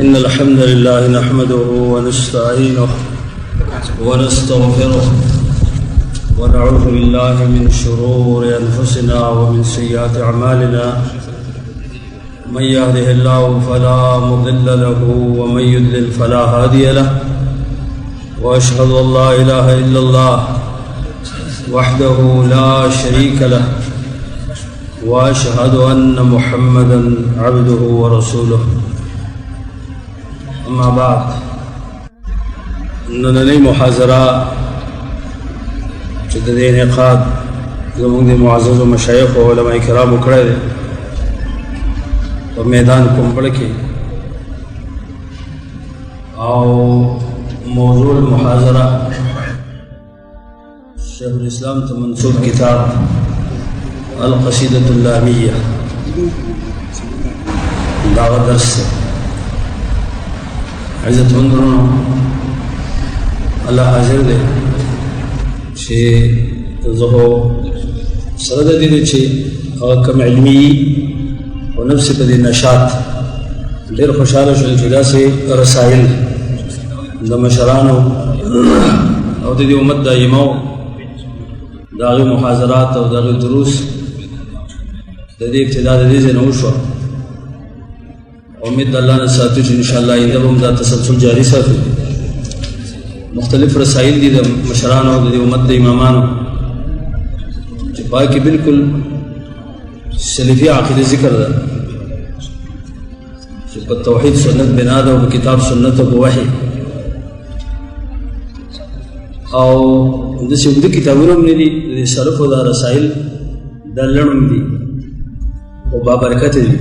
إن الحمد لله نحمده ونستعينه ونستغفره ونعوذ بالله من شرور أنفسنا ومن سيئات أعمالنا من يهده الله فلا مضل له ومن يضلل فلا هادي له وأشهد أن لا إله إلا الله وحده لا شريك له وأشهد أن محمدا عبده ورسوله أما بعد ننني محاضرة چې د دې انعقاد زموږ د معززو مشایخ او علماء کرامو کړی دی په میدان کومبړ کې او موضوع المحاضرة شیخ الاسلام ته منسوب کتاب القصيدة اللامية داغ درس عزت مندرونو الله حاضر دی چې زه سره د دې چې کوم علمي او نفسي په دې نشاط ډېر خوشاله شول چې داسې رسایل د مشرانو او د دې امت دایمو د هغې محاضرات او د هغې دروس د دې ابتدا د دې ځای نه وشوه امید د الله نه ساتو چې انشاءالله آینده به هم دا تسلسل جاري ساتو مختلف رسائل دي د مشرانو د دې امت د امامانو چې پای کې بالکل سلفي عقیده ذکر ده چې په توحید سنت بنا ده او په کتاب سنت او په وحي او داسې اوږده کتابونه هم نه دي د سلفو دا رسایل دا لڼ هم دي او بابرکته دي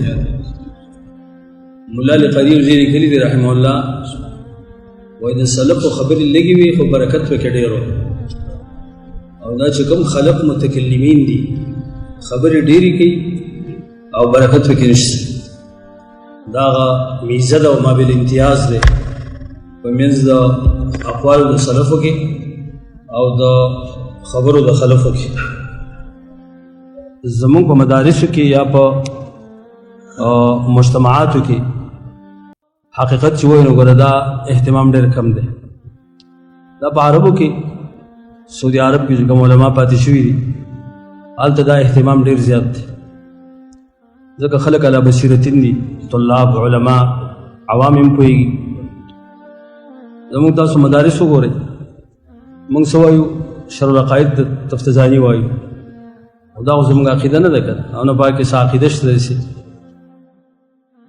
ملا لقدیر زی لیکلي دي رحمه الله وایي د سلفو خبرې لږې وي خو برکت پکې ډېر و او دا چې کوم خلق متکلمین دي خبرې ډېرې کوي او برکت پکې نشته دا هغه میزه ده او ما بالامتیاز دی په منځ د اقوالو د سلفو کې او د خبرو د خلفو کې زمونږ په مدارسو کې یا په مجتمعاتو کې حقیقت چې وایي نو ګوره دا اهتمام ډېر کم دی دا په عربو کې سعودي عرب کې چې کوم علما پاتې شوي دي هلته دا اهتمام ډېر زیات دی ځکه خلک علی بصیرتین دي طلاب علما عوام هم پوهېږي زموږ تاسو مدارس وګورئ موږ څه وایو شرع العقاید د تفتزاني وایو او دا خو زموږ عقیده نه ده که او نه پای کې څه عقیده شته داسې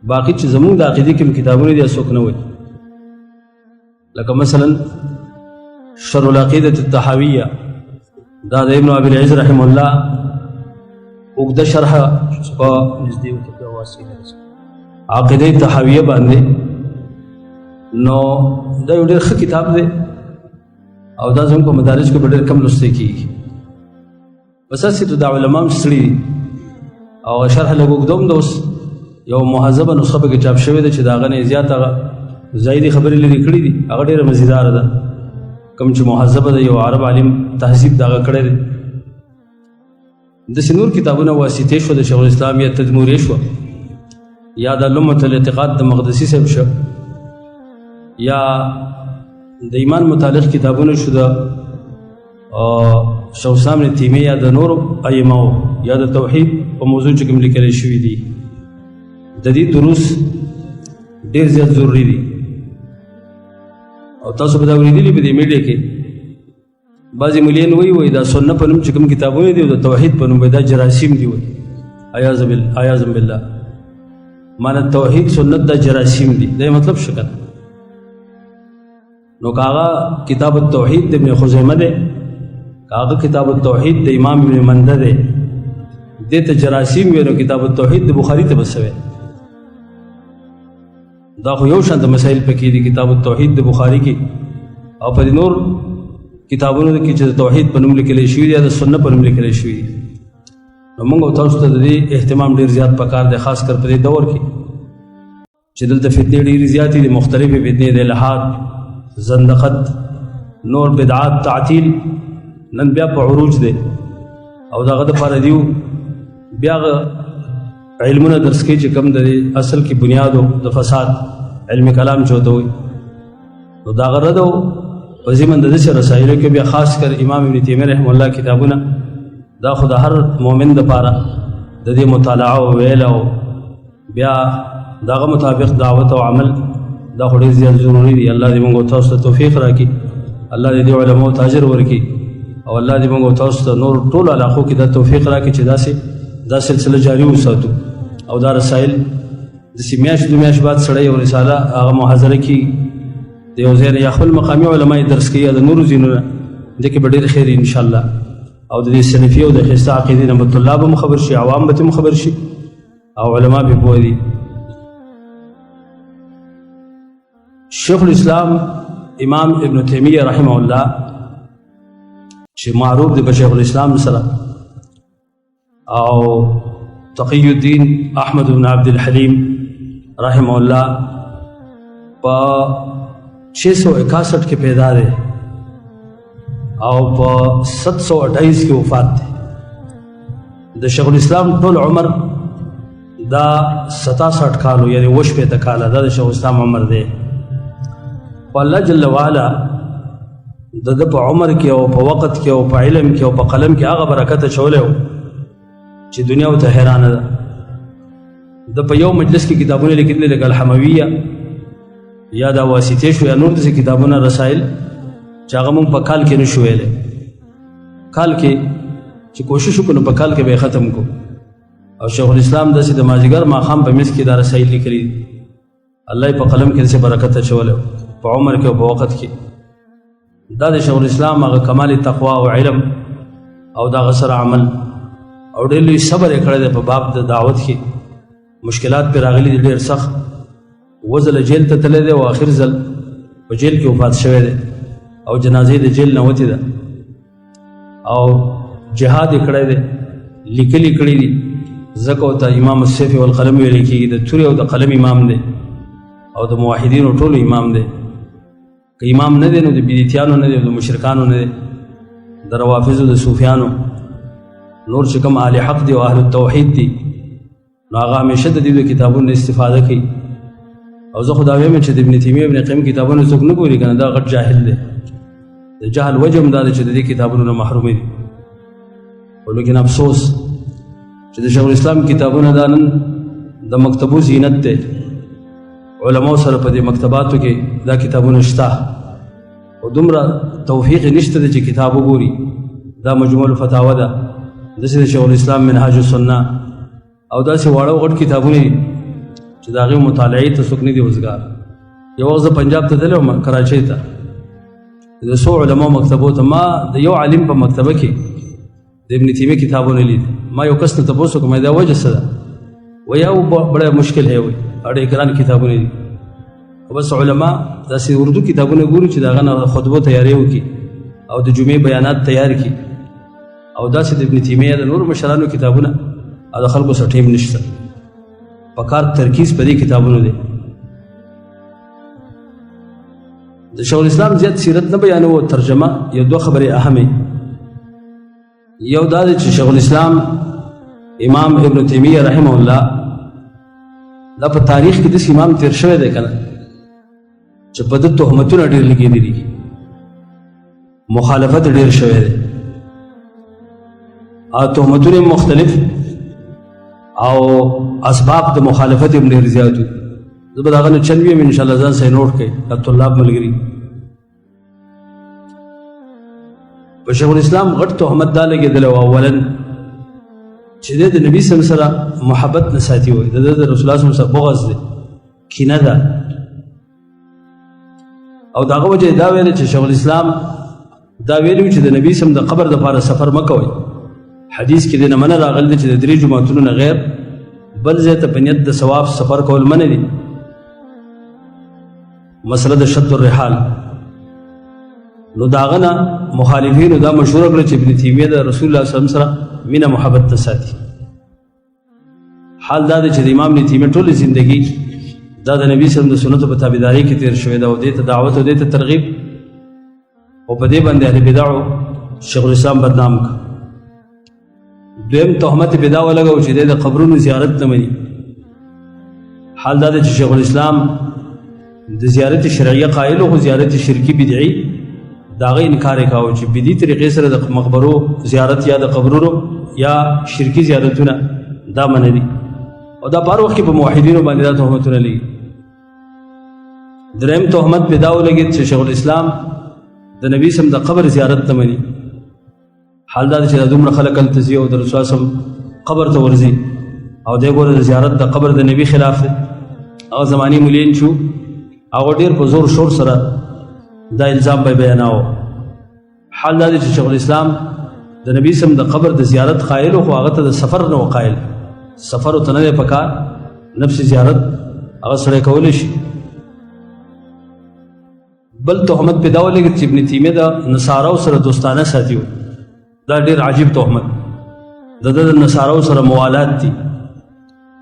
باقي چې زموږ د عقیدې کوم کتابونه دي څوک نه وایي لکه مثلا شرع العقیدة الطحاویه دا د ابن ابي العز رحمه الله اوږده شرح په عقیده طحاویه باندې نو دا یو ډېر ښه کتاب دی او دا زموږ په مدارس کې به ډېر کم لوستی کېږي بس هسې دا علما هم ستړي دي او شرح لږ اوږده هم ده اوس یو مهذبه نسخه پکې چاپ شوې ده چې د هغه نه زیات هغه زایدي خبرې لرې کړي دي هغه ډېره مزیداره ده کوم چې مهذبه ده یو عرب عالم تهذیب د هغه کړی دی داسې نور کتابونه واسطې شوه د شیخ الاسلام یا تدمورې شوه یا د لمة الاعتقاد د مقدسي صاحب شو یا د ایمان متعلق کتابونه شو د شیخ الاسلام ابن تیمیه یا د نورو ائمهو یا د توحید په موضوع چې کوم لیکلی شوي دي د دې دروس ډېر زیات ضروري دي او تاسو به دا اورېدلي په دې میډیا کې بعضې ملیان وایي دا سنه په نوم چې کوم کتابونه دي او د توحید په نوم دا جراثیم دي وایي عیاذ بالله معنی توحید سنت دا جراثیم دي دا مطلب څه کنه نو کاغه کتاب التوحید د ابن خزیمه ده کاغه کتاب التوحید د امام ابن منده ده دته جراثیم وینو کتاب التوحید د بخاری ته بسوي دا خو یو شان د مسائل پکې دي کتاب التوحید د بخاری کې او په نور کتابونو کې چې توحید په نوم لیکل شوی دی یا د سنت په نوم لیکل شوی دی نو موږ تاسو ته د دې اهتمام ډیر زیات پکار دی خاص کر په دې دور کې چې دلته فتنې ډېرې زیاتې دي مختلفې فتنې د الحاد زندقت نور بدعات تعطیل نن بیا په عروج دی او دغه دپاره دیو بیا علمونه درس کې چې کوم د اصل کې بنیاد د فساد علم کلام چوته وي. نو دا غرض او په ضمن د دې رسایلو کې بیا خاص کر امام ابن تیمیه رحم الله کتابونه دا خو د هر مؤمن دپاره د دې مطالعه او ویل او بیا دغه مطابق دعوت او عمل دا خو ډېر زیات ضروري دي. الله دې موږ تاسو ته توفیق راکړي، الله دې علماو ته اجر ورکړي، او الله دې موږ تاسو ته نور ټول علاقو کې دا توفیق راکړي چې دا سلسله جاری وساتو. او دا رسایل داسې میاشت دو میاشت بعد سړی یو رساله هغه محاضره کې د یو ځای یا خپل مقامي علما یې درس کوي یا د نورو ځینونه دې کې به ډېر خیر انشاءالله. او د دې سلفي او د ښایسته عقیدې نه به طلاب هم خبر شي، عوام به هم خبر شي، او علما به پوه دي. شیخ الاسلام امام ابن تیمیه رحمه الله چې معروف دی په شیخ الاسلام سره، او تقی الدین احمد بن عبد الحلیم رحمه الله په 661 کې پیدا دی او په 728 کې وفات دی. د شیخ الاسلام ټول عمر دا 67 کالو یعنی 80 کاله دا د شیخ الاسلام عمر دی. په الله جل وعلا د په عمر کې او په وخت کې او په علم کې او په قلم کې هغه برکت اچولی چې دنیا ته حیرانه ده. د په یو مجلس کې کتابونه لیکلي لکه الحمویه یا دا واسطې شو یا نور داسې کتابونه رسایل چې هغه مونږ په کال کې نشو ویلی. کال کې چې کوشش وکړو نو په کال کې به یې ختم کړو. او شیخ الاسلام داسې د مازدیګر ماښام په منځ کې دا رسایل لیکلي دي. الله یې په قلم کې داسې برکت اچولی په عمر کې او په وخت کې. دا د شیخ الاسلام هغه کمال تقوا او علم او د هغه سره عمل او ډېر لوی صبر یې کړی دی په باب د دعوت کې. مشکلات پرې راغلي دي ډېر سخت. اووه ځله جیل ته تللی دی او آخر ځل په جیل کې وفات شوی دی او جنازې د جیل نه وتې ده. او جهاد یې کړی دی، لیکلي کړي دي، ځکه ورته امام السیف والقلم ویلی کېږي. د تورې او د قلم امام دی او د موحدینو ټولو امام دی. که امام نه دی نو د بدعتیانو نه دی او د مشرکانو نه دی، د روافضو د صوفیانو نور چې کوم اهل حق دی او اهل التوحید دی نو هغه همیشه د دې کتابونو استفاده کوي. او زه خو دا وایم چې د ابن تیمیه ابن قیم کتابونه څوک نه ګوري که نه دا غټ جاهل دی. د جهل وجه هم دا دی چې د دې کتابونو نه محرومې دي. خو لیکن افسوس چې د شیخ الاسلام کتابونه دا نن د مکتبو زینت دی. علماو سره په دې مکتباتو کې دا کتابونه شته او دومره توفیق نشته دی چې کتاب وګوري. دا مجموع الفتاوا ده، داسې د شیخ الاسلام منهاج السنه او داسې واړه غټ کتابونه دي چې د هغې مطالعې ته څوک نه دي وزګار. یو وخت زه پنجاب ته تللی وم، کراچۍ ته، د څو علماو مکتبو ته ما د یو عالم په مکتبه کې د ابن تیمیه کتابونه لید. ما یو کس نه تپوس وکړم دا وجه څه ده؟ وایي او بڑا مشکل ہے، وایي ډېر ګران کتابونه دي. خو بس علما داسې اردو کتابونه ګوري چې د هغه نه خطبو تیاری وکړي او د جمعې بیانات تیار کړي. او داسې د ابن تیمیه د نورو مشرانو کتابونه او د خلکو سره ټیم نشته. په کار ترکیز په دې کتابونو دی. د شیخ الاسلام زیات سیرت نه بیانوو، ترجمه یو دوه خبرې اهمې. یو دا دی چې شیخ الاسلام امام ابن تیمیه رحمه الله دا په تاریخ کې داسې امام تیر شوی دی که نه چې په ده تهمتونه ډېر لګېدلي دي، مخالفت ډېر شوی دی او تهمتونه مختلف او اسباب د مخالفت هم ډېر زیات وو. زه به د هغه نه چند ویم انشاءالله ځان سره نوټ کړئ د طلاب ملګري. په شیخ الاسلام غټ تهمت دا لګېدلی و اولا چې دی د نبي صلی سره محبت نه ساتي وایي، د ده د رسول الله صلی سره بغض دی، کینه ده. او د هغه وجه یې دا ویلې چې شیخ الاسلام دا ویلي چې د نبي صلی د قبر دپاره سفر مه کوئ. حدیث کې د نه منه راغلی دی چې د 3 جماعتونو نه غیر بل ځای ته په نیت د ثواب سفر کول منع دي. مسله د شد الرحال نو د هغه نه مخالفینو دا مشوره کړه چې ابن تیمیه د رسول الله صلی الله علیه وسلم مینه محبت نه ساتي. حال دا دی چې د امام ابن تیمیه ټولې زندګي دا د نبي صلی الله علیه وسلم د سنتو په تابعدارۍ کې تېر شوې ده او دې ته دعوت او دې ته ترغیب او په دې باندې اهل بدعو شیخ الاسلام بدنام کړ. دویم تهمت بدعا ولګو چې د قبرونو زیارت نه مني. حال دا دی چې شیخ الاسلام د زیارت شرعیه قائل او زیارت شرکی بدعي داغه انکار وکاو چې بدعي طریقې سره د مقبرو زیارت یا د قبرونو یا شرکی زیارتونه دا منل دي او دا بار وخت په موحدینو باندې دا تهمتونه لګي. دریم تهمت پیدا ولګي چې شیخ الاسلام د نبی سم د قبر زیارت نه مني. حال دا چې دومره خلک التزي او د رسول سم قبر ته ورځي او د ګوره زیارت د قبر د نبی خلاف دی. او زماني مولین شو هغه ډیر په زور شور سره دا الزام به بیاناو. حال دا چې شیخ الاسلام د نبی سم د قبر د زیارت قائل او هغه ته د سفر نه قائل. سفر ته نه پکار نفس زیارت هغه سره کول شي. بل تهمت پیدا ولګي چې ابن تیمیه د نصاراو سره دوستانه ساتیو. دا ډیر عجیب تهمت د نصاراو سره موالات دي.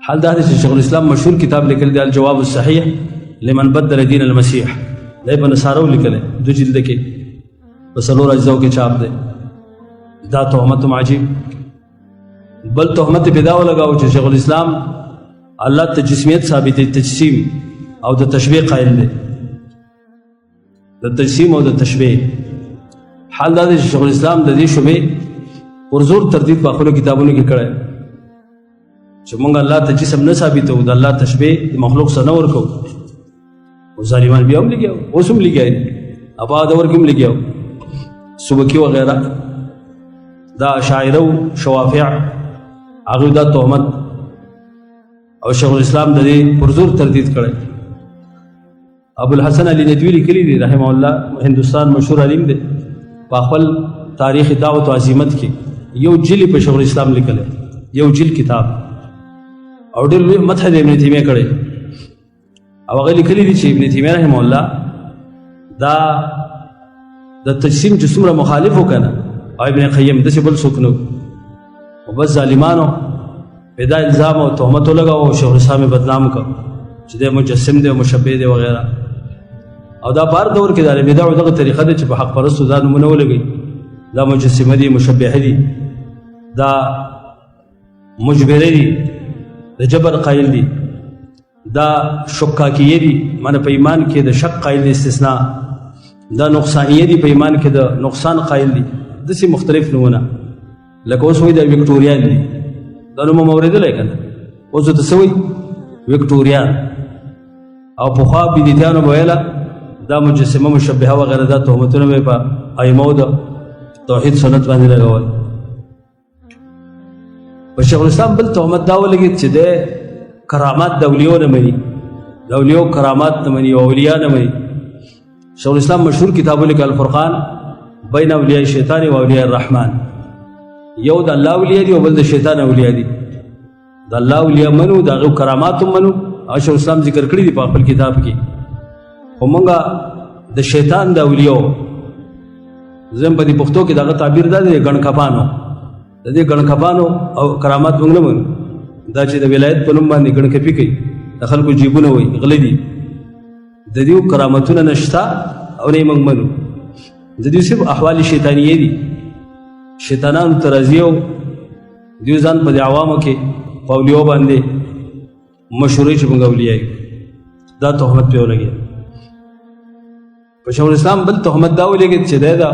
حال دا چې شیخ الاسلام مشهور کتاب لیکل دی الجواب الصحیح لمن بدل دین المسیح. دا په نصاراو لیکل دو جلد کې په څلور اجزاو کې چاپ دی. دا تهمت عجیب. بل تهمت پیدا ولګاو چې شیخ الاسلام الله ته جسمیت ثابتې تجسیم او د تشبیه قائل دی. د تجسیم او د تشبیه حال دا چې شیخ الاسلام د دې شوبې ورزور تردید په خپل کتابونو کې کړی چې مونږ الله ته جسم نه ثابتو د الله تشبیه د مخلوق سره نه ورکو. او ظالمان بیا هم لګیاو اوس هم لګیاي ابا دا ورکم لګیاو سبکی وغیرہ دا شاعرو شوافع هغه دا تهمت او شیخ الاسلام د دې پرزور تردید کړی. ابو الحسن علی ندوی لیکلی دی رحمه الله هندوستان مشهور عالم دی. په خپل تاریخ دعوت او عظمت کې یو جلی په شیخ الاسلام لیکل یو جل کتاب او ډېر لوی مدح د ابن تیمیه کړی. او هغه لیکلی دی چې ابن تیمیه رحمه الله دا د تجسیم چې څومره مخالف وکنه او ابن قیم د څه بل څوک نو او بس ظالمانو پیدا الزام او تهمت لګاو او شیخ الاسلام بدنام کړ چې د مجسم دی او مشبه دی وغیرہ. او دا بار دور کې د بدع دغه طریقه ده چې په حق پرستو ځان نمونه ولګي. دا مجسمه دي مشبه دي دا مجبره دي د جبر قائل دي دا شکاکیه دي معنی په ایمان کې د شک قائل دي استثناء دا نقصانیه دي په ایمان کې د نقصان قائل دي. دسي مختلف نمونه لکه اوس وایي د وکټوریان دي دا نوم مورد لکنه اوس ته سوي وکټوریان او په خوا بيدیانو ویلا دا مجسمه مشبهه وغیرہ دا تهمتونه په ائمه د توحید سنت باندې لګول. په شیخ الاسلام بل تهمت دا ولګي چې د کرامات د اولیاء نه مني د اولیاء کرامات نه مني او اولیاء نه مني. شیخ الاسلام مشهور کتاب لیکل الفرقان بین اولیاء الشیطان و اولیاء الرحمن. یو د الله اولیاء دي او بل د شیطان اولیاء دي. د الله اولیاء منو دغه کرامات منو شیخ الاسلام ذکر کړی دی په خپل کتاب کې. همغه د شیطان د اولیاء زم په دې پښتو کې دغه تعبیر ده د ګڼکپانو د دې ګڼکپانو او کرامات موږ نه منو. دا چې د ولایت په نوم باندې ګڼکپي کوي د خلکو جیبونه وي غلي دي د دې کرامتونه نشتا او نه موږ منو. د دې صرف احوال شیطانیه دي شیطانانو ترازیو دیو ځان په عوامو کې په اولیاء باندې مشهوري چې موږ اولیاء دا تهمت په ولګي. په شیخ الاسلام بل تهمت دا ولګي چې دا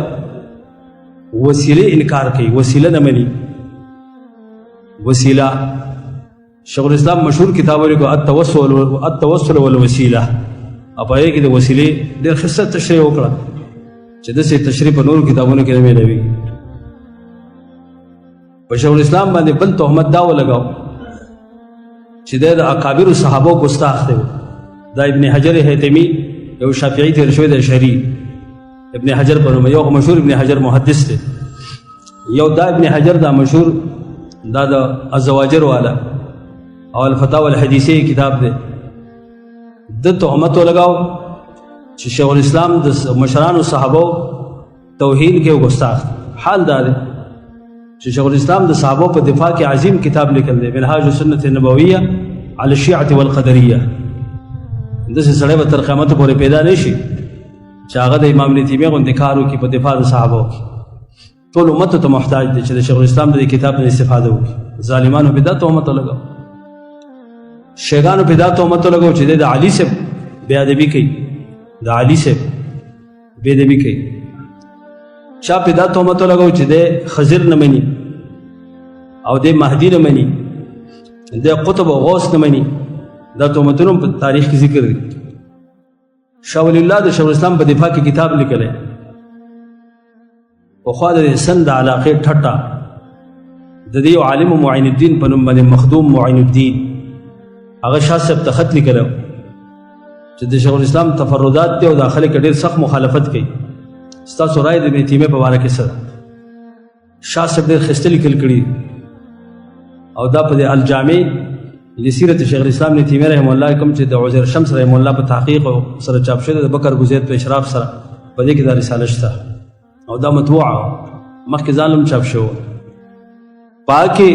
وسیله انکار کوي وسیله نه مني. وسیله شیخ الاسلام مشهور کتاب ورکو التوسل والوسیله اپای کې د وسیله ډېر خصه تشریح وکړه چې د څه تشریح په نور کتابونو کې نه ملوي. په شیخ الاسلام باندې بل تهمت دا ولګاو چې د اکابر صحابه ګستاخ دی. دا ابن حجر هیتمی یو شافعی تیر شوی د شری ابن حجر په نوم یو مشهور ابن حجر محدث دی. یو دا ابن حجر دا مشهور دا د الزواجر والا او الفتاوى الحدیثی کتاب دی. د تهمت لګاو چې شیخ الاسلام د مشرانو صحابه توهین کې ګستاخ. حال دا دی چې شیخ الاسلام د صحابه په دفاع کې عظیم کتاب لیکل دی منهاج السنة النبویه علی الشیعة والقدریه. دسه سړی به تر قیامت پورې پیدا نشي چې هغه د امام ابن تیمیه غوندې کار وکړي په دفاع د صحابه کې. ټول امت ته محتاج دی چې د شیخ الاسلام د کتاب نه استفاده وکړي. ظالمانو په دا تهمت لګاو شیخانو په دا تهمت لګاو چې د علي صاحب بے ادبی کوي د علي صاحب بے ادبی کوي چا په دا تهمت لګو چې د خضر نه مني او د مهدي نه مني د قطب او غوث نه مني دا تهمتونه په تاریخ کې ذکر دي شاه ولی الله د شیخ الاسلام په دفاع کې کتاب لیکلی پخوا د سند د علاقې ټټه د دې عالم معین الدین په نوم باندې مخدوم معین الدین هغه شاه صاحب ته خط لیکلی چې د شیخ الاسلام تفردات دي او د خلک ډېر سخت مخالفت کوي ستاسو رائے د ابن تیمیه په باره کې څه شاه صاحب ډېر ښایسته لیکل کړي او دا په الجامع لسیرت شیخ الاسلام ابن تیمیه رحمه الله کوم چې د عزیر شمس رحمه الله په تحقیق سره چاپ شوی د بکر ګزید په اشراف سره په دې کې دا رساله شته او دا مطبوعه مخکې ظالم چاپ شو پاکي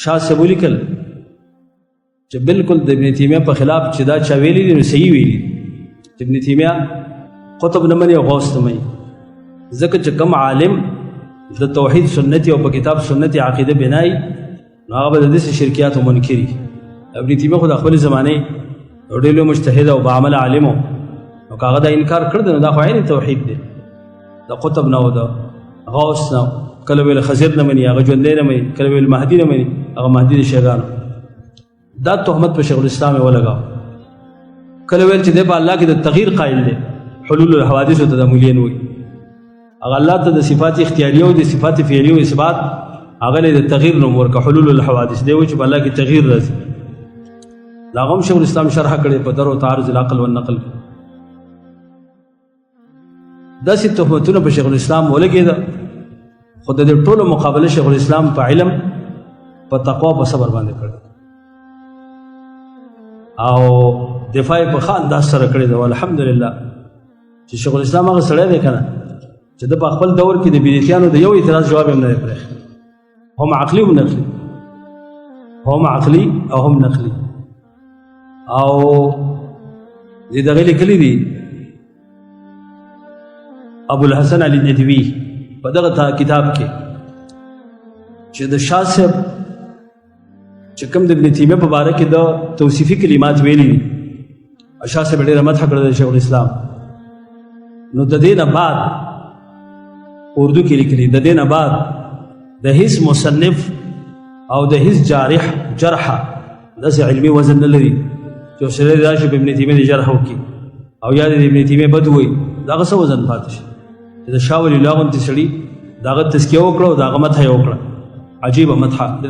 شاه صاحب ولیکل چې بالکل د ابن تیمیه په خلاف چې دا چا ویلي دي نو صحیح ویلي ابن تیمیه قطب نه مني او غوث نه مني ځکه چې کوم عالم د توحید سنتي او په کتاب سنتي عقیده بنای نو هغه به د داسې شرکیات او منکري ابن تیمیه خو د خپلې زمانې یو ډېر لوی مجتهد او باعمل عالم و نو که هغه دا انکار کړ دی نو دا خو عین توحید دی د قطب نه و د غوث نه کله ویل خضر نه مني هغه ژوندی نه مني کله ویل مهدي نه مني هغه مهدي د شیګانو دا تهمت په شیخ الاسلام یې ولګاو کله ویل چې دی په الله کې د تغییر قایل دی حلول الحوادث ته د مولین وي هغه الله ته د صفات اختیاریه او د صفات فعلیه او اثبات هغه له تغییر نوم ورکړه حلول الحوادث دی چې الله کې تغییر راځي دا هم شیخ الاسلام شرح کړي په درو تعارض العقل والنقل داسې تهمتونه په شیخ الاسلام ولګېده خو د دې ټولو مقابله شیخ الاسلام په علم په تقوا په صبر باندې کړی او دفاع په ښه انداز سره کړی دی الحمدلله چې شیخ الاسلام هغه سړی دی که نه چې د په خپل دور کې د بدعتیانو د یو اعتراض جواب هم نه دی پرېښی هم عقلي هم نقلي هم عقلي او هم نقلي او دې دغه لیکلي دي ابوالحسن علي ندوي په دغه کتاب کې چې د شاه صاحب چې کوم د ابن تیمیه په باره کې د توصیفي کلمات ویلي دي شاه صاحب ډېره مدح کړې ده شیخ الاسلام نو د دې نه بعد اردو کې لیکلي د دې نه بعد د هیڅ مصنف او د هیڅ جارح جرحه داسې علمي وزن نه لري چې سړی راشي په ابن تیمیه د جرح وکړي او یا د ابن تیمیه بد وایي د هغه څه وزن پاتې شي چې د شاه ولی الله غوندې سړي د هغه تزکیه وکړه او د هغه مدحه یې وکړه عجیبه مدحه د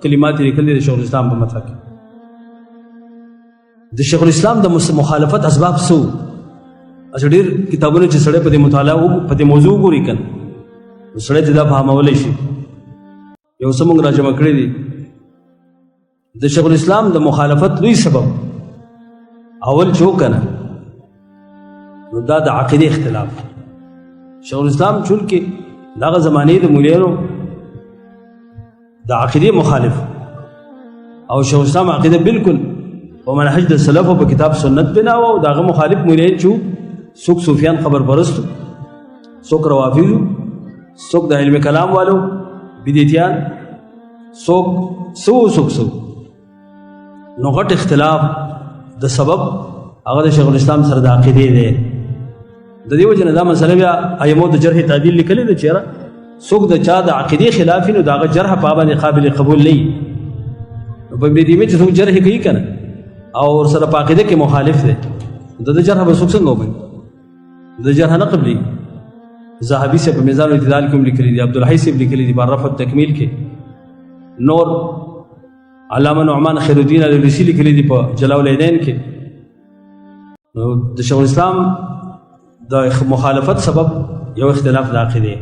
کلمات یې لیکلي د شیخ الاسلام په مدحه کې د شیخ الاسلام د مخالفت اسباب څه وو ډېر کتابونه چې سړی په دې مطالعه په دې موضوع وګوري که نو سړی ته دا فهمولی شي یو څه موږ راجمع کړی دي د شیخ الاسلام د مخالفت لوی سبب اول چې وکنه نو دا د عقیدې اختلاف شیخ الاسلام چونکې دغه زمانې د مولانو د عقیدې مخالف او شیخ الاسلام عقیده بالکل په منهج د سلف او په کتاب سنت بنا و او دغه مخالف مولان چې څوک صوفیان خبر پرستو څوک روافضو څوک د علم کلام والو بدعتیان څوک نو غټ اختلاف د سبب هغه د شیخ الاسلام سره د عقیدې دی د دې وجه نه دا مسله بیا ائمو د جرح تعدیل لیکلې ده چېرې څوک د چا د عقیدې خلاف نو د هغه جرح په باندې قابل قبول نه وي نو په ابن تیمیه چې څوک جرح کوي که نه او ورسره په عقیده کې مخالف دی د جرح به څوک څنګه ومني د جرح نه قبلي ذهبي صاحب په میزان الاعتدال کې هم لیکلي دي عبدالحی صاحب لیکلي دي په رفع التکمیل کې نور علامه نعمان خیر الدین الرسی لیکلي دي په جلاء العینین کې د شیخ الاسلام د مخالفت سبب یو اختلاف د عقیدې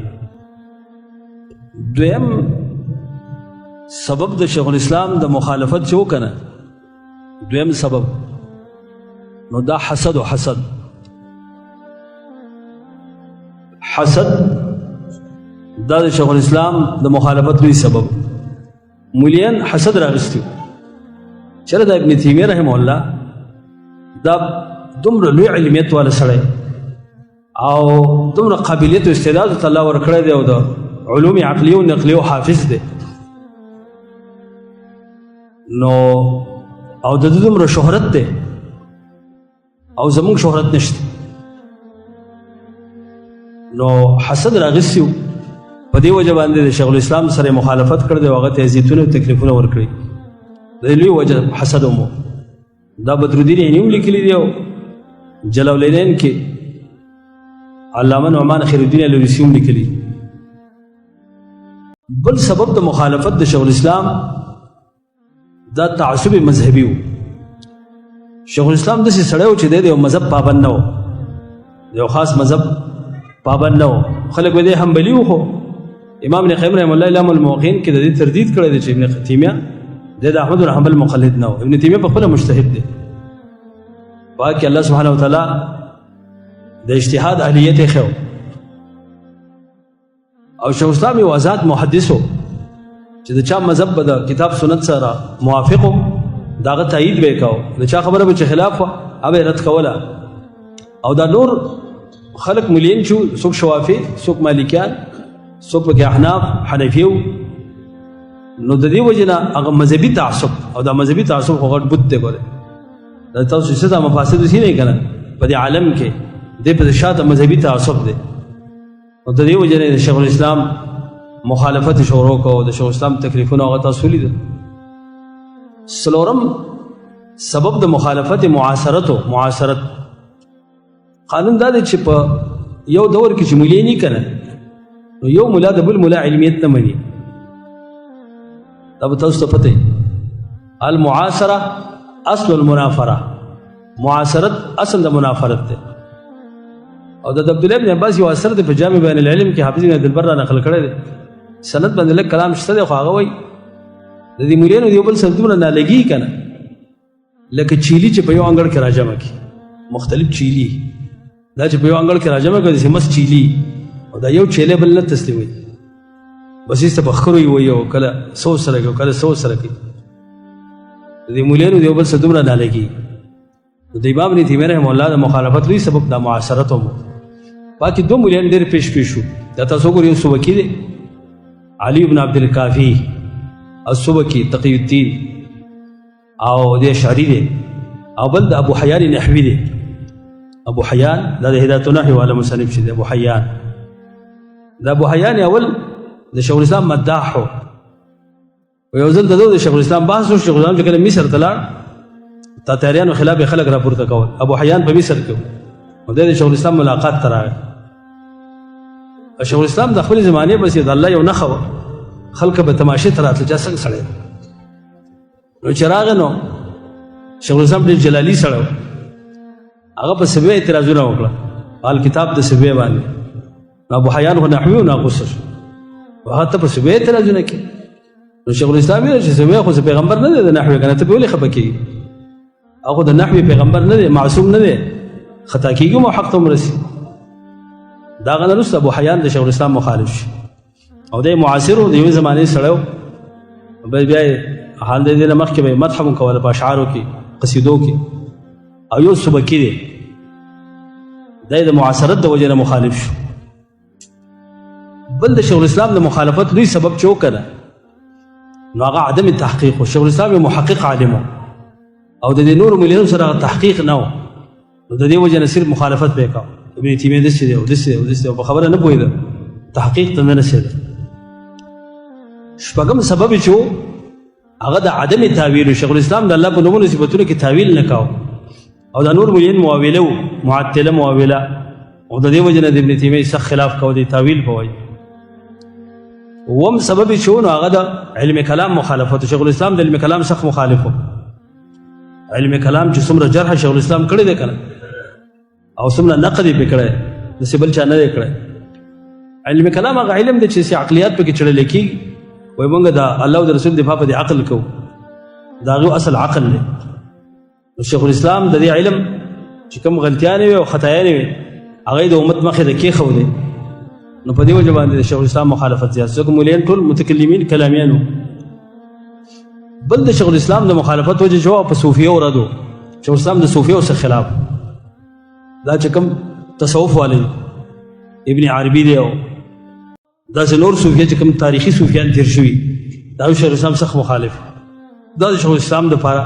دویم سبب د شیخ الاسلام د مخالفت چې وکنه دویم سبب نو دا حسد او حسد دا د شیخ الاسلام د مخالفت لوی سبب مولیان حسد راغستي چېرې د ابن تیمیه رحمه الله دا دومره لوی علمیت والا سړی او دومره قابلیت او استعداد ته الله ورکړی دی او د علوم عقلیه او نقلیه حافظ دی نو او د دومره شهرت دی او زمونږ شهرت نشته. نو حسد راغسیو په دې وجه باندې د شیخ الاسلام سره مخالفت کړ دی او هغه ته اذیتونه او تکلیفونه ورکړي. د لوی وجه حسد مو دا بدرالدین عینی هم لیکلي دی او جلالین کې علامه نعمان خیرالدین الوریسی هم لیکلي. بل سبب د مخالفت د شیخ الاسلام دا تعصب مذهبي و. شیخ الاسلام داسې سړی و چې دی د یو مذهب پابند نه و، د یو خاص مذهب پابند نه و. خلک به دی حنبلي و، خو امام ابن قیم رحمه الله اعلام الموقعین کې د دې تردید کړی دی چې ابن تیمیه د احمد بن حنبل مقلد نه و. ابن تیمیه په خپله مجتهد دی، باقي الله سبحانه وتعالی د اجتهاد اهلیت یې ښه. او شیخ الاسلام یو آزاد محدث و چې د چا مذهب به د کتاب سنت سره موافق و د هغه تایید به یې کوه، د چا خبره به چې خلاف وه هغه یې رد کوله. او دا نور خلق ملین شو، څوک شوافی، څوک مالکیان، څوک پکې احناف، حنفیو. نو د دې وجې نه هغه مذهبي تعصب، او دا مذهبي تعصب خو غټ بت دی. ګوره دا تاسو چې څه دا مفاسد اوسي نه که نه په دې عالم کې دې په شاته مذهبي تعصب دی. نو د دې وجې نه د شیخ الاسلام مخالفت شروع کو، د شیخ الاسلام تکلیفونه هغه تاسو ولیدل. څلورم سبب د مخالفت معاصرت قانون دا دی چې په یو دور کې چې مولي نه کنه نو یو مولا د بل مولا علمیت نه مني. دا به تاسو ته پته المعاصره اصل المنافره، معاصرت اصل د منافرت دی. او د عبد الله بن عباس یو اثر دی په جامع بیان العلم کې حافظ بن عبدالبر را نقل کړی دی. سند باندې لږ کلام شته دی، خو هغه وایي د دې مولانو د یو بل سره دومره نالګي که نه لکه چیلي چې په یو انګړ کې راجمع کړي، مختلف چیلي دا چې په یو انګړ کې راجمع کړي داسې مست چیلي، او دا یو چیلی بل نه تسلیموي، بس ایسته په خرو یې وایي او کله سو سره کوي، کله سو سره کوي. د دې مولانو د یو بل سره دومره نالګي. د امام ابن تیمیه رحمه الله د مخالفت لوی سبب دا معاصرت هم. باقي دو مولان ډېر پیش شو. دا تاسو وګورئ، یو سبکي دی علي بن عبدالکافي السبکي تقي الدین، او د اشعري دی، او بل د ابو حیان نحوي دی. ابو حیان دا د هدایت النحو والا مصنف شي دی. ابو حیان دا ابو حیان اول د شیخ الاسلام مداح و. یو ځل د شیخ الاسلام بحث وشو. شیخ الاسلام چې کله مصر ته لاړ تاتاریانو خلاف خلک راپورته کول. ابو حیان په مصر کې و، د شیخ الاسلام ملاقات ته راغی. شیخ الاسلام د خپل زمانې بس د الله یو نښه وه، خلک به تماشې ته راتله چې څنګه سړی نو چې راغی نو شیخ الاسلام ډېر جلالي سړی و. هغه په سبوی اعتراضونه وکړه په کتاب د سبوی باندې. ابو حیان خو نحوي و ناقصه شو، هغه ته په سبوی اعتراضونه کوي. نو شیخ الاسلام ویل چې سبوی خو پیغمبر نه دی د نحوي، که نه ته پې ولې خفه کېږي؟ هغه د نحوي پیغمبر نه دی، معصوم نه دی، خطا کېږي او حق ته هم رسي. دا هغه نه وروسته ابو حیان د شیخ الاسلام مخالف شي، او دی معاصر و، د یوې زمانې سړی و. بیا یې حال د دې نه مخکې به یې مدح هم کوله په اشعارو کې، قصیدو کې. او یو سبکي دی، دی د معاصرت د وجې نه مخالف شو. بل د شیخ الاسلام د مخالفت لوی سبب چې وکړه نو هغه عدم تحقیق و. شیخ الاسلام یو محقق عالم و، او د دې نورو مليانو سره تحقیق نه و، نو د دې وجې نه صرف مخالفت به یې کوه. ابن تیمیه داسې دی او داسې دی او داسې دی، او په خبره نه پوهېده، تحقیق ته نه رسېده. شپږم سبب چې و هغه د عدم تاویل. شیخ الاسلام د الله په نومونو صفتونو کې تاویل نه کاوه، او دا نور مليان معاوله و، معطله معاوله، او د دې وجې نه د ابن تیمیه سخت خلاف کوه، د تاویل په وجه. اووم سبب چې و نو هغه د علم کلام مخالفت. شیخ الاسلام د علم کلام سخت مخالف و. علم کلام چې څومره جرح شیخ الاسلام کړی دی که نه، او څومره نقد یې پې کړی، داسې بل چا نه دی کړی. علم کلام هغه علم دی چې عقلیات پکې چړلی کېږي. وایي موږ د الله او د رسول دفاع په دې عقل کوو، د هغې اصل عقل دی. نو شیخ الاسلام د دې علم چې کوم غلطیانې وي او خطایانې وي هغه یې د امت مخې ته کېښودې. نو په دې وجه باندې د شیخ الاسلام مخالفت زیات. ځکه مولین ټول متکلمین کلامیان وو. بل د شیخ الاسلام د مخالفت وجه چې په صوفیه ورادو. شیخ الاسلام د صوفیو څخه خلاف، دا چې کوم تصوف والی ابن عربي دی او داسې نور صوفیه چې کوم تاریخي صوفیان تیر شوي، دا شیخ الاسلام سخت مخالف. دا د شیخ الاسلام دپاره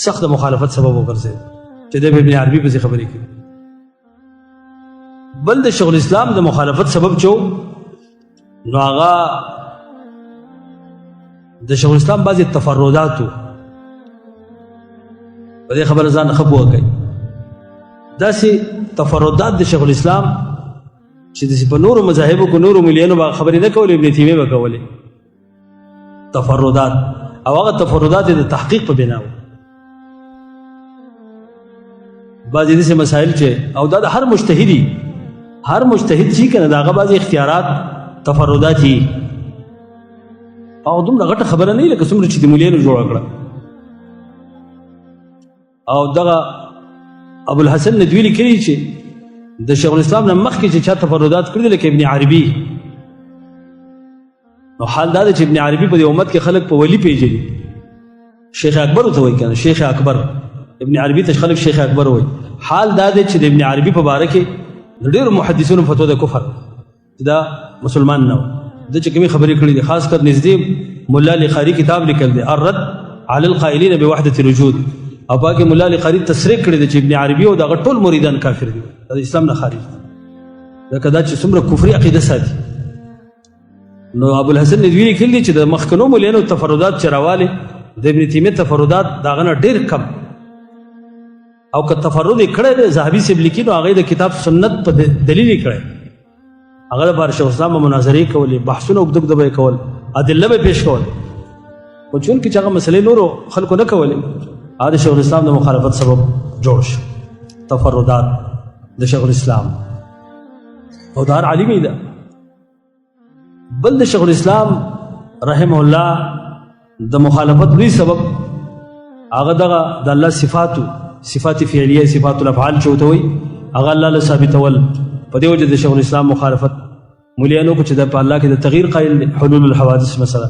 سخت د مخالفت سبب وګرځېد. چې د ابن عربي په خبرې کوي. بل د شیخ الاسلام د مخالفت سبب چو نو هغه د شیخ الاسلام بعضې تفرداتو په دې خبره ځان ښه پوه کوي. داسې تفردات د شیخ الاسلام چې داسې په نورو مذاهبو کو نورو ملیانو به خبرې نه کولې، ابن تیمیه به کولې تفردات، او هغه تفردات د تحقیق په بنا و. بعضې داسې مسایل چې او دا د هر مجتهدي هر مجتهد چې کنه د هغه بعضې اختیارات تفردات یي او دومره غټه خبره نه وي لکه څومره چې د ملیانو جوړه کړه. او دغه ابوالحسن ندوي لیکلي چې د شیخ الاسلام نه مخکې چې چا تفردات کړي دي لکه ابن عربي، نو حال دا دی چې ابن عربي په دې امت کې خلک په ولي پیژني، شیخ اکبر ورته وایي کنه، شیخ اکبر. ابن عربي ته خلک شیخ اکبر وایي. حال دا دی چې د ابن عربي په باره کې د ډېرو محدثینو فتوا د کفر دا مسلمان نه و. د چې کومې خبرې کړي دي خاص کر نږدې ملا علی قاري کتاب لیکل دی الرد علی القائلین بوحدة الوجود، او پاکې ملا علی قاري تصریح کړی دی چې ابن عربي او دغه ټول مریدان کافر دي، د اسلام نه خارج دي، ځکه دا چې څومره کفري عقیده ساتي. نو ابوالحسن ندوي لیکلي دي چې د مخکنو مولانو تفردات چې راوالې د ابن تیمیه تفردات د هغه نه ډېر کم، او که تفرد یې کړی دی ذهبي صاحب لیکي نو هغه د کتاب سنت په دلیل یې کړی، هغه لپاره شیخ الاسلام به مناظرې کولې، بحثونه اوږده اوږده به یې کول، ادله به یې پیش کول، خو چونکې چې هغه مسلې نورو خلکو نه کولې هغه د شیخ الاسلام د مخالفت سبب جوړ شو. تفردات د شیخ الاسلام او د هر عالم ده. بل د شیخ الاسلام رحمه الله د مخالفت لوی سبب هغه دغه د الله صفات فعلیه صفات الافعال چې ورته وایي هغه الله له ثابتول. په دې وجه د شیخ الاسلام مخالفت مولیانو کو چې د په الله کې د تغییر قایل دي، حلول الحوادث مثلا.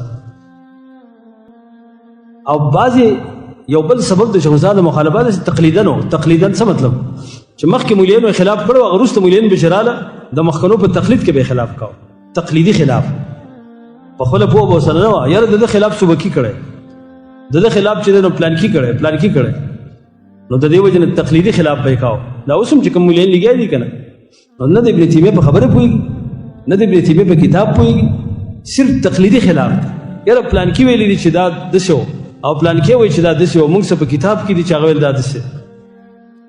او بعضې یو بل سبب د شیخ الاسلام د مخالفت تقلیدن و. تقلیدن څه مطلب؟ چې مخکې مولیانو خلاف کړو هغه وروسته مولیان به شراله د مخکنو په تقلید کې به خلاف کاو، تقلیدي خلاف. په خپله پوه به ورسره نه وه یاره د ده خلاف سبکي کړی، د ده خلاف چې دی نو پلانکي کړی، نو د دې وجې نه تقلیدي خلاف به یې کاو. دا اوس هم چې کوم مولیان لګیا دي که نه، نو نه د ابن تیمیه په خبره پوهېږي نه د ابن تیمیه په کتاب پوهېږي، صرف تقلیدي خلاف. یاره پلانکي ویلی دي چې دا داسې و او پلانکي وایي چې دا داسې و، موږ څه په کتاب کې دي چې هغه ویل دا داسې،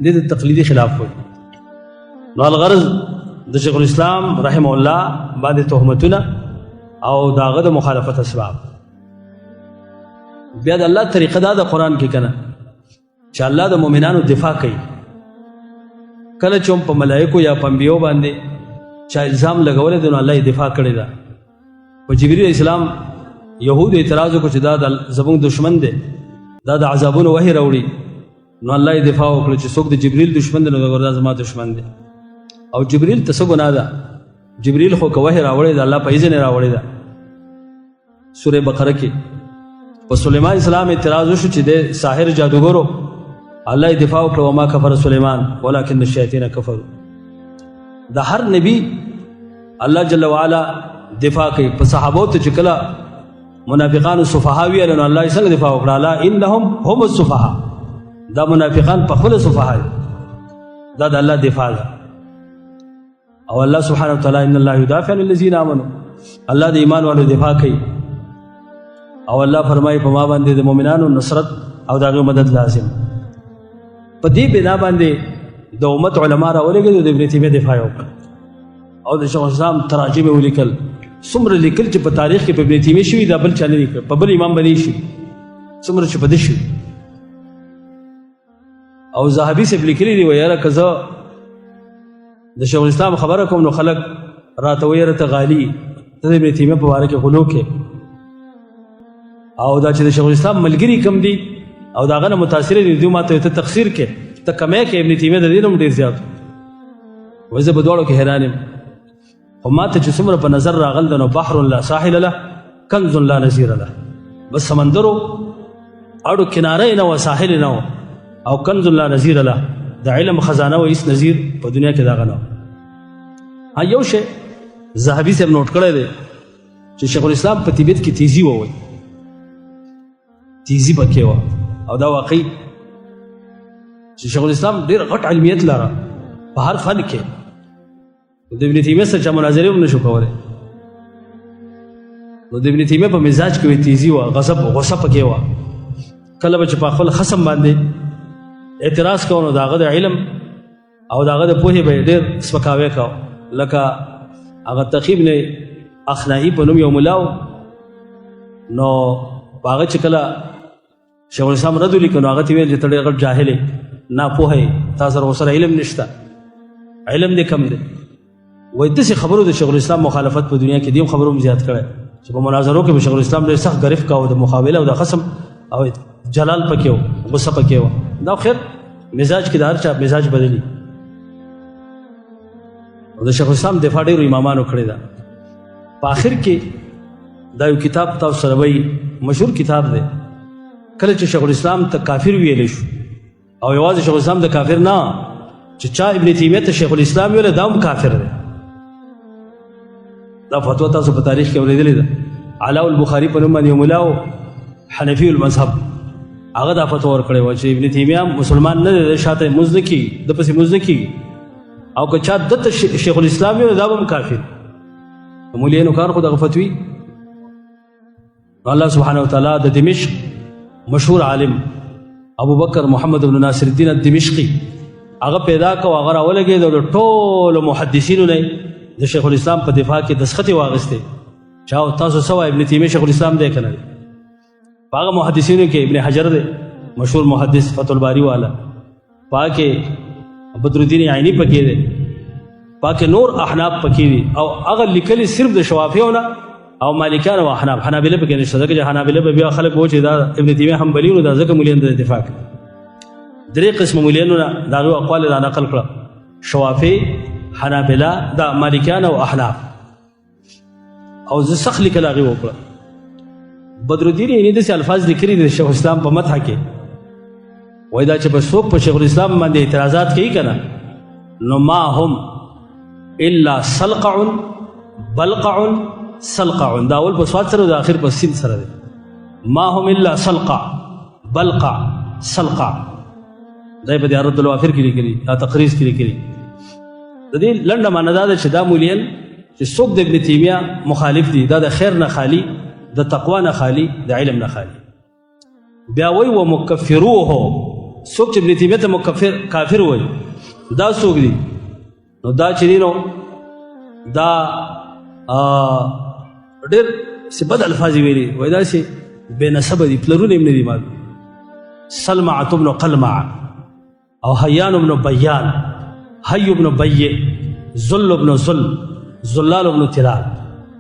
دې د تقلیدي خلاف وایي. نو الغرض د شیخ الاسلام رحمه الله باندې تهمتونه او د هغه د مخالفت اسباب. بیا د الله طریقه دا د قرآن کې که نه چې الله د مؤمنانو دفاع کوي. کله چې هم په ملایکو یا په انبیو باندې چا الزام لګولی دی نو الله یې دفاع کړې ده. په جبریل علیه السلام یهودو اعتراض وکړو چې دا زموږ دشمن دی، دا د عذابونو وحی راوړي، نو الله یې دفاع وکړه چې څوک د جبریل دشمن دی نو دا زما دشمن دی. او جبریل ته څه ګناه ده؟ جبریل خو که وحی راوړی ده الله په اذن یې راوړی ده. سورې بقره کې په سلیمان اسلام اعتراض وشو چې د ساحر جادوګرو، الله یې دفاع وکړه وما کفر سلیمان ولکن الشیاطین کفروا. د هر نبی الله جل وعلا دفاع کوي. په صحابو ته چې کله منافقانو صفحا ویل نو الله یې څنګه دفاع وکړه؟ الا انهم هم الصفحا، دا منافقان په خپله صفحا دي، دا د الله دفاع ده. او الله سبحانه وتعالی ان الله یدافع عن الذین آمنوا، الله د ایمان والو دفاع کوي. او الله فرمایي په ما باندې د مؤمنانو نصرت او د هغوی مدد لازم. په دې بنا باندې د امت علما راولېږي د ابن تیمیه دفاع وکړه. او د شیخ الاسلام تراجم یې ولیکل، څومره لیکل چې په تاریخ کې په ابن تیمیه شوي دا بل چا نه لیکل، په بل امام به نه شي، څومره چې په ده شوي. او ذهبي صاحب لیکلي دي وایي یاره که زه د شیخ الاسلام خبره کوم نو خلک راته وایي یاره ته غالي، ته د ابن تیمیه په باره کې غلو کې، او دا چې د شیخ الاسلام ملګري کم دي او د هغه نه متاثره دي دوی ماته ته تقصیر کې ته کمی کې ابن تیمیه د دې نه هم ډېر زیات وایي زه په دواړو کې حیران یم. خو ماته چې څومره په نظر راغل ده نو بحر لا ساحل له کنز لا نظیر له، بس سمندرو اړو کناره نه و ساحل نه و او کنز لا نظیر له، د علم خزانه و هیڅ نظیر په دنیا کې دغه نه. یو شی ذهبي صاحب نوٹ کړی دی چې شیخ الاسلام په طبیعت کې تیزی ووایي، تیزی پکې وه او دا واقعي چې شیخ الاسلام ډېر غټ علمیت لره په هر فن کې، د ابن تیمیه سره چا مناظرې هم نشو کولی. نو د ابن تیمیه په مزاج کې وي تیزي وه، غضب غصه پکې وه. کله به چې په خپل خصم باندې اعتراض کوو نو د هغه د علم او د هغه د پوهې به یې ډېر سپکاوی کوو. لکه هغه تقي ابن اخنائي په نوم یو ملا و، نو په هغه چې کله شیخ الاسلام رد ولیکه نو هغه ته ویل چې ته ډېر غټ جاهل یې، ناپوهه یې، تا سره ورسره علم نشته، علم دې کم دی. وایي داسې خبرو د شیخ الاسلام مخالفت په دنیا کې دې هم خبرو هم زیات کړی چې په مناظرو کې به شیخ الاسلام ډېر سخت ګرفت کاوه، د مقابله او د خصم او جلال پکې و، غصه پکې و. دا خیر مزاج کې د هر چا مزاج بدلی. او د شیخ الاسلام دفاع ډېرو امامانو کړې ده. په آخر کې دا یو کتاب تاسو سره وایي، مشهور کتاب دی. کله چې شیخ الاسلام ته کافر ویلی شو، او یوازې شیخ الاسلام د کافر نه، چې چا ابن تیمیه ته شیخ الاسلام ویله دا هم کافر دی. دا فتوا تاسو په تاریخ کې اورېدلې ده. علاء البخاري په نوم باندې یو ملا و، حنفي المذهب، هغه دا فتوا ورکړې وه چې ابن تیمیه مسلمان نه دی، د شاته مونځ نه کېږي، د پسې مونځ نه کېږي، او که چا دته شیخ الاسلام ویله دا به هم کافر. مولیانو کار خو دغه فتوی. الله سبحانه وتعالی د دمشق مشهور عالم ابو بکر محمد بن ناصر الدین الدمشقي هغه پیدا کو، هغه راولګېد او د ټولو محدثینو نه د شیخ الاسلام په دفاع کې دسخطې واغېستې. چا تاسو څه وایئ ابن تیمیه شیخ الاسلام دی که نه دی؟ په هغه محدثینو کې ابن حجر دی، مشهور محدث فتح الباری والا، په هغه کې بدر الدین عیني پکې دی، په هغه کې نور احناف پکې دي، او هغه لیکلي صرف د شوافیو نه او مالکان او احناف، حنابله پکې نشته. ځکه چې حنابله به بیا خلک وایي چې دا ابن تیمیه حنبلي نو دا ځکه مولیان د دفاع کوي. درې قسمه مولیانو نه د هغوی اقوال را نقل کړه: شوافی، حنابله، دا مالکان او احناف. او زه سخت لیکل هغې وکړه. بدر الدین عیني داسې الفاظ لیکلي دي د شیخ الاسلام په مدحه کې، وایي دا چې به څوک په شیخ الاسلام باندې اعتراضات کوي که نه، نو ما هم الا سلقع بلقع سلقع. دا اول په صاد سره او د آخر په سین سره دی. ما هم الا سلقع بلقع سلقع. دا یې په دې رد الوافر کې لیکلي، دا تقریض کې لیکلي. د دې لنډه معنا دا ده چې دا مولیان چې څوک د ابن تیمیه مخالف دي، دا د خیر نه خالي، د تقوا نه خالي، د علم نه خالي. بیا وایي ومکفروه، څوک چې ابن تیمیه ته کافر وایي دا څوک دي؟ نو دا چې دی نو دا ډېر څه بد الفاظ ویلي، وایي داسې بې نسبه دي، پلرونه یې هم نه دي معلوم. سلمعة بن قلمعة او حیان بن بیان، حی بن بیع، ذل بن ذل، ذلال بن تلال،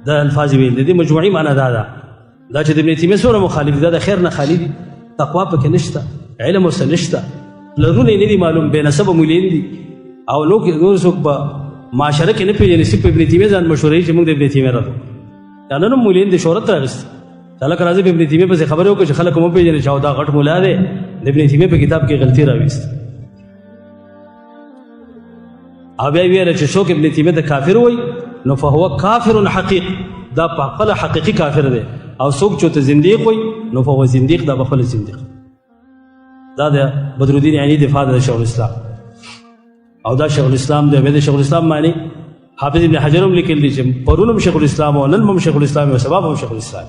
دا الفاظ ویل دي. مجموعي معنا دا ده چې د ابن تیمیه څومره مخالف دي، دا د خیر نه خالي دي، تقوا پکې نشته، علم ورسره نشته، پلرونه یې نه دي معلوم، بې نسبه مولیان دي. او نور څوک په معاشره کې نه پېژني، صرف په ابن تیمیه ځان مشهوروي چې موږ د ابن تیمیه راغلو. دا نن هم مولیان د شهرت راغېستې. هلکه راځئ په ابن تیمیه پسې خبرې وکړو چې خلک هم وپېژني چې دا غټ ملا دی، د ابن تیمیه په کتاب کې غلطي راویست. او بیا یې ویله چې څوک ابن تیمیه ته کافر وایي نو فهو کافر حقیق، دا په خپله حقیقي کافر دی. او څوک چې ورته زندیق وایي نو فهو زندیق، دا په خپله زندیق. دا د بدر الدین عیني دفاع ده د شیخ الاسلام، او دا شیخ الاسلام دی. بیا د شیخ الاسلام معنی حافظ ابن حجر هم لیکل دي چې پرون هم شیخ الاسلام او نن هم شیخ الاسلام او سبا هم شیخ الاسلام.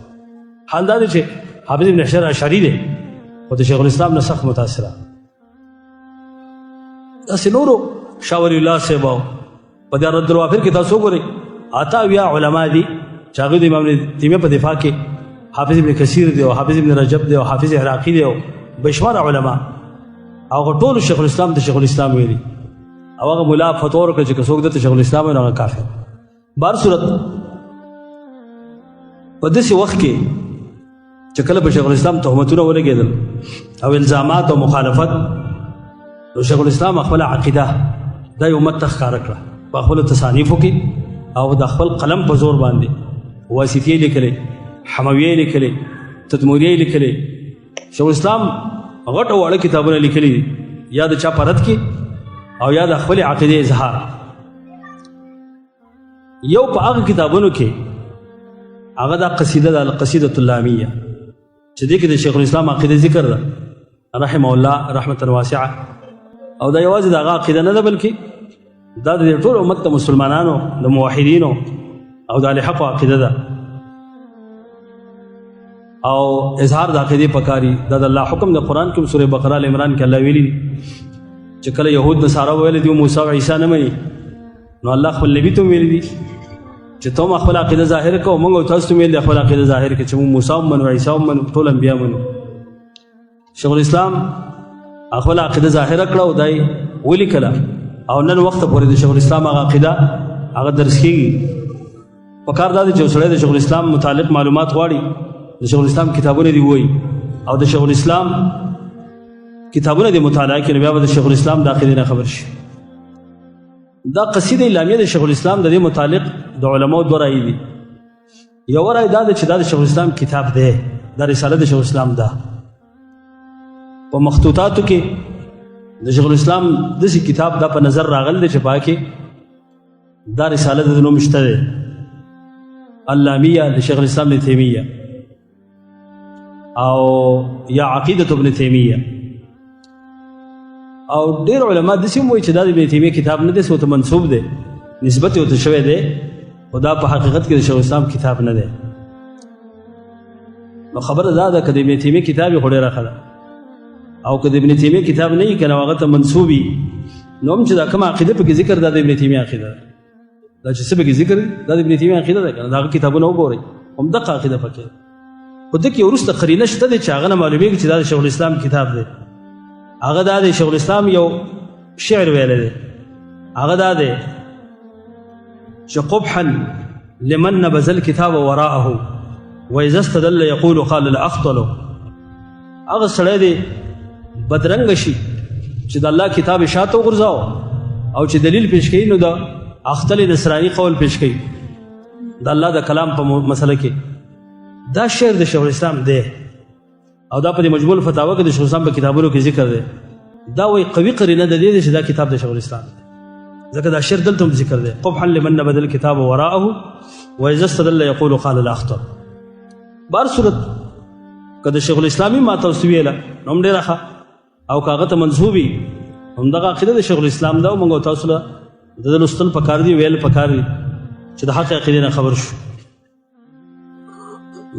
حال دا دی چې حافظ ابن حجر اشعري دی، خو د شیخ الاسلام نه سخت متاثره. داسې نورو شاه ولی الله صاحب او په دې رد الوافر کې تاسو وګورئ 8 علما دي چې هغوی د امام تیمیه په دفاع کې حافظ ابن کثیر دی او حافظ ابن رجب دی او حافظ عراقي دی او بشماره علما، هغه ټول شیخ الاسلام د شیخ الاسلام ویلي. او هغه ملا فتوا ورکړه چې که څوک دته شیخ الاسلام وایي نو هغه کافر. بهر صورت په داسې وخت کې چې کله په شیخ الاسلام تهمتونه ولګېدل او الزامات او مخالفت، نو شیخ الاسلام خپله عقیده دا یو امت ته ښکاره کړه په خپلو تصانیفو کې، او د خپل قلم په زور باندې واسطیې لیکلې، حمویې لیکلې، تدموریې لیکلې. شیخ الاسلام غټ او واړه کتابونه لیکلي دي، یا د چا په رد کې او یا د خپل عقیدې اظهار. یو په هغه کتابونو کې هغه دا قصیده ده القصیدة اللامیه چې دې کې د شیخ الاسلام عقیده ذکر ده رحمه الله رحمة واسعه. او دا یوازې د هغه عقیده نه ده بلکې دا د ټول امت د مسلمانانو د موحدینو او د اهل حق عقیده ده او اظهار د عقیدې پکاري دا د الله حکم د قرآن کې سورې بقره ال عمران کې الله ویلي چې کله یهود نصارا ویل دي موسی او عیسی نه مني نو الله خپل نبی ته ویلي دي چې ته خپل عقیده ظاهر کوو موږ تاسو ته ویل خپل عقیده ظاهر کړئ چې موږ موسی هم منو عیسی هم منو ټول انبیا منو شیخ الاسلام خپل عقیده ظاهر کړه او دای ولیکله او نن وخت پورې د شیخ الاسلام هغه عقیده هغه درس کیږي پکار دا چې سړی د شیخ الاسلام متعلق معلومات غواړي د شیخ الاسلام کتابونه دی وایي او د شیخ الاسلام کتابونه دی مطالعه کړي بیا به د شیخ الاسلام د عقیدې نه خبر شي دا قصیده اعلامیه د شیخ الاسلام د دې متعلق د علماو دوه رایې دي یو رایې دا ده چې دا د شیخ الاسلام کتاب دی دا رساله د شیخ الاسلام ده په مخطوطاتو کې د شیخ الاسلام داسې کتاب دا په نظر راغلی دی چې پاکې دا رساله د نوم شته دی اللامیه د شیخ الاسلام ابن تیمیه او یا عقیدة ابن تیمیه او ډېر علما داسې هم وایي چې دا د ابن تیمیه کتاب نه دی څه ورته منسوب دی نسبت یې ورته شوی دی خو دا په حقیقت کې د شیخ الاسلام کتاب نه دی نو خبره دا ده که د ابن تیمیه کتاب یې خو ډېره ښه ده او که د ابن تیمیه کتاب نه وي که نو هغه ته منسوب وي نو هم چې دا کومه عقیده پکې ذکر دا د ابن تیمیه عقیده ده دا چې څه پکې ذکر دا د ابن تیمیه عقیده ده که نه د هغه کتابونه وګورئ همدغه عقیده پکې خو دکې وروسته قرینه شته دی چې هغه نه معلومېږي چې دا د شیخ الاسلام کتاب دی هغه دا دی شیخ الاسلام یو شعر ویلی دی هغه دا دی چې قبحا لمن نبذ الكتاب وراءه واذا استدل يقول قال الاخطل هغه سړی دی بدرنګ شي چې د الله کتاب شاته وغورځاو او چې دلیل پیش کوي نو د اختل نصرانی قول پیش کوي د الله د کلام په مسله کې دا شعر د شیخ الاسلام دی او دا په مجموع الفتاوا کې د شیخ الاسلام په کتابونو کې ذکر دی دا وایي قوي قرینه د دې چې دا کتاب د شیخ الاسلام دی ځکه دا شعر دلته هم ذکر دی قبحا لمن نبذ الكتاب وراءه واذا استدل يقول قال الاخطر بهر صورت که د شیخ الاسلامي ما تاسو ویله نو هم ډېره ښه او که هغه ته منسوبي همدغه عقیده د شیخ الاسلام ده او موږ تاسو له د ده لوستل پکار دي ویل پکار دي چې د حق عقیدې نه خبر شو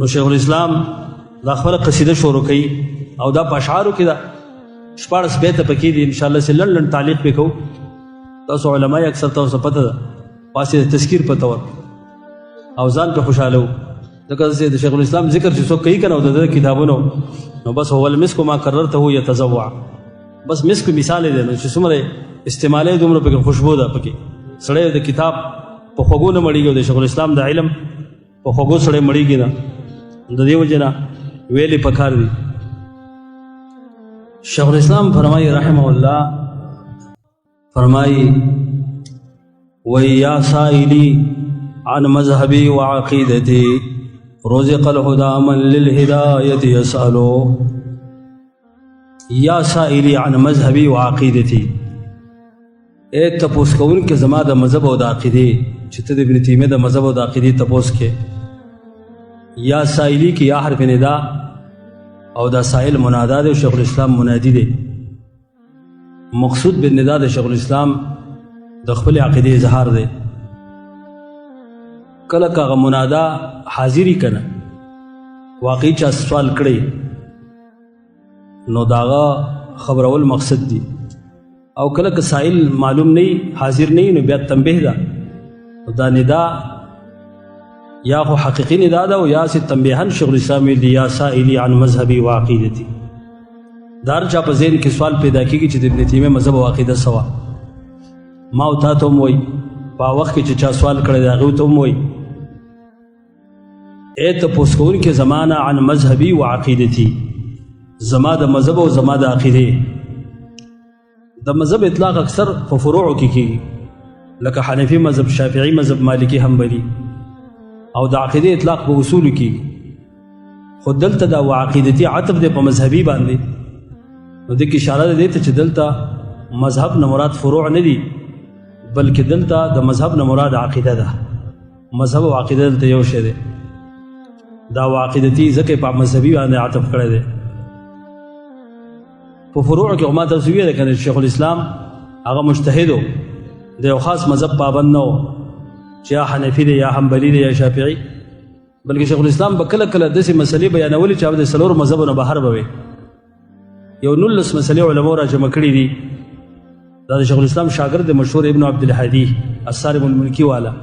نو شیخ الاسلام دا خپله قصیده شروع کوي او دا په اشعارو کې ده 14 بیته پکې دي انشاءالله چې لنډ لنډ تعلیق پې کوو تاسو علما یې اکثر تاسو پته ده پاسې د تذکیر په طور او ځان پې خوشحاله وو ځکه د شیخ الاسلام ذکر چې څوک کوي که نه او د ده کتابونو نو بس هو المسک ما کررته یتزوع بس مسک مثال دی نو چې څومره استعمالی دومره پکې خوشبو ده پکې سړی د کتاب په خوږو نه مړېږي او د شیخ الاسلام د علم په خوږو سړی مړېږي نه د دې وجې نه ویلې پکار دي شیخ الاسلام فرمایي رحمه الله فرمایي وَيَا سَائِلِي عن مذهبي وعقيدتي رزق الهدى من للهداية يسأل یا سائلی عن مذهبی و عقیدتی اے تپوس کون کے زما دا مذہب و دا عقیدی چې ته د ابن تیمیه د مذہب و دا عقیدی تپوس کې یا سائلی کی یا حرف ندا او دا سائل منادا دے شیخ الاسلام منادی دے مقصود بالندا دے شیخ الاسلام د خپل عقیدی اظهار دے کله کاغه منادا حاضری کنه واقعي چا سوال کړی نو داغه خبرول مقصد دی او کله که سائل معلوم نه حاضر نه نو بیا تنبیه ده دا ندا یا خو حقیقی ندا ده او یا سی تنبیهن شیخ الاسلام دی یا سائلی عن مذهبی و عقیدتی دار چا په ذهن کې سوال پیدا کیږي چې د ابن تیمیه مذهب او عقیده سوا ما او تا ته هم وایي په وخت کې چې چا سوال کړی دی هغې ته هم وایي اے تپوس کوونکې زمانه عن مذهبی و عقیدتی زما د مذهب او زما د عقیدې د مذهب اطلاق اکثر په فروعو کې کېږي لکه حنفي مذهب شافعي مذهب مالکي حنبلي او د عقیدې اطلاق په اصولو کېږي خو دلته دا و عقیدتي عطف دی په مذهبي باندې نو دې کې اشاره ده دې ته چې دلته مذهب نه مراد فروع نه دي بلکې دلته د مذهب نه مراد عقیده ده مذهب او عقیده دلته یو شی دی دا و عقیدتي ځکه په مذهبي باندې عطف کړی دی په فروع کې ما تاسو ویل کنه شیخ الاسلام هغه مجتهد د یو خاص مذهب پابند نه و چې یا حنفي دی یا حنبلي دی یا شافعي بلکې شیخ الاسلام به کله کله داسې مسلې بیانولې چې د څلورو مذهبونو بهر به وي یو 19 مسلې علماء را جمع کړي دي دا د شیخ الاسلام شاګرد مشهور ابن عبدالهادي الصارم الملکی والا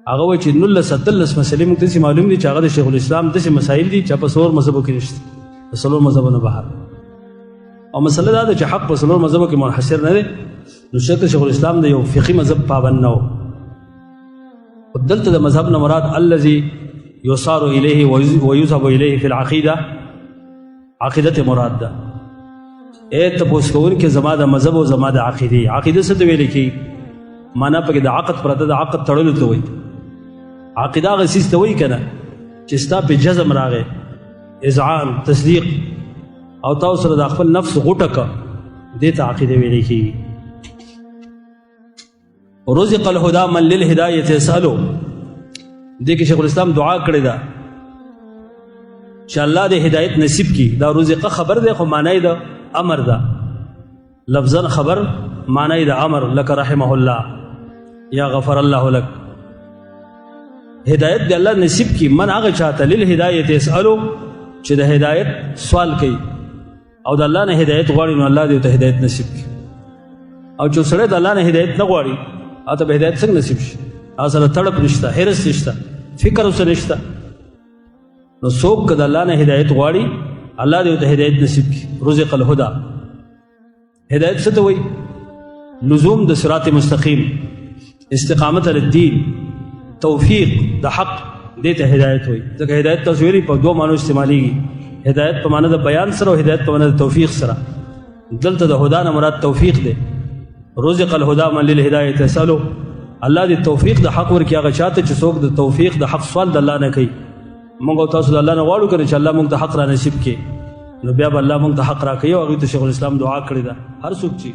هغه وایي چې 19 مسلې موږ ته معلوم دي چې هغه د شیخ الاسلام داسې مسایل دي چې په څلور مذهبو کې نشته په څلور مذهبونو بهر او مسله دا ده چې حق په څلور مذهبو کې منحصر نه دی نو شیخ الاسلام د یو فقهي مذهب پابند نه و دلته د مذهب نه مراد الذي يصار الیه ويذهب الیه فی العقیده عقیدت مراد ده تپوس کوونکې زما د مذهب او زما د عقیدې عقیده څه ته ویل کېږي معنا پکې د عقد پرته د عقد تړلو ته وایي عقیده هغه څیز ته وایي که نه چې ستا پې جزم راغی اذعان تصدیق او تاسو سره د خپل نفس غوټه که دې ته عقیده ویل کېږي رزق الهدى من للهدایة یسألو دې کې شیخ الاسلام دعا کړې ده چې الله دې هدایت نصیب کی دا رزق خبر دی خو معنی ده امر ده لفظا خبر معنی ده امر لك رحمه الله یا غفر الله لك هدایت دې الله نصیب کی من هغه چاته للهدایة یسألو چې د هدایت سوال کوي او د الله نه هدایت غواړي نو الله دې ته هدایت نصیب کی او چې سړی د الله نه هدایت نه غواړي اته به هدایت څنګه نصیب شي اصل تړپ نشته هرس نشته فکر اوس نشته نو څوک کله الله نه هدایت غواړي الله دې ته هدایت نصیب کړي رزق الهدى هدایت څه ته وایي لزوم د صراط مستقیم استقامت علی الدین توفیق د حق دې ته هدایت وایي ځکه هدایت تاسو ویلي په دوه معنی استعمالیږي هدایت په معنی د بیان سره او هدایت په معنی د توفیق سره دلته د هدا نه مراد توفیق دی رزق الهدى من للهدایة یسألو الله دې توفیق د حق ورکړي هغه چاته چې څوک د توفیق د حق سوال د الله نه کوي موږ تاسو د الله نه غواړو کنه چې الله موږ ته حق را نصیب کړي نو بیا به الله موږ ته حق را کوي او هغوی ته شیخ الاسلام دعا کړې ده هر څوک چې